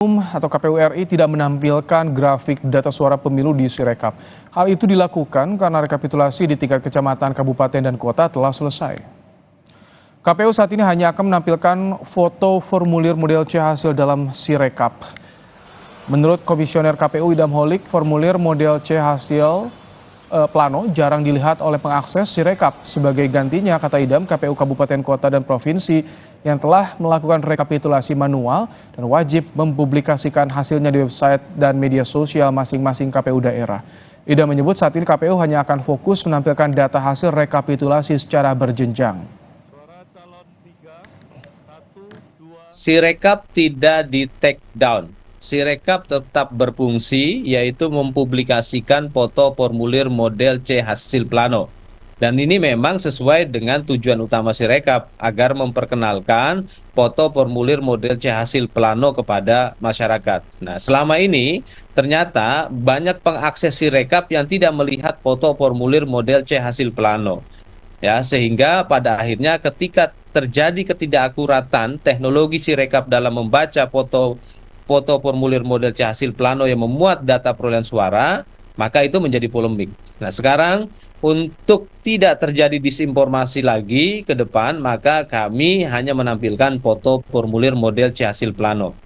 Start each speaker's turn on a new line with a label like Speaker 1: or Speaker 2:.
Speaker 1: Atau KPU RI tidak menampilkan grafik data suara pemilu di Sirekap. Hal itu dilakukan karena rekapitulasi di tingkat kecamatan, kabupaten, dan kota telah selesai. KPU saat ini hanya akan menampilkan foto formulir model C hasil dalam Sirekap. Menurut Komisioner KPU Idam Holik, formulir model C hasil plano jarang dilihat oleh pengakses Sirekap. Sebagai gantinya, kata Idam, KPU Kabupaten, Kota, dan Provinsi yang telah melakukan rekapitulasi manual dan wajib mempublikasikan hasilnya di website dan media sosial masing-masing KPU daerah. Idam menyebut saat ini KPU hanya akan fokus menampilkan data hasil rekapitulasi secara berjenjang.
Speaker 2: Sirekap tidak di take down. Sirekap tetap berfungsi, yaitu mempublikasikan foto formulir model C hasil plano. Dan ini memang sesuai dengan tujuan utama Sirekap, agar memperkenalkan foto formulir model C hasil plano kepada masyarakat. Nah, selama ini ternyata banyak pengakses Sirekap yang tidak melihat foto formulir model C hasil plano. Ya, sehingga pada akhirnya ketika terjadi ketidakakuratan teknologi Sirekap dalam membaca foto formulir model C hasil plano yang memuat data perolehan suara, maka itu menjadi polemik. Nah, sekarang untuk tidak terjadi disinformasi lagi ke depan, maka kami hanya menampilkan foto formulir model C hasil plano.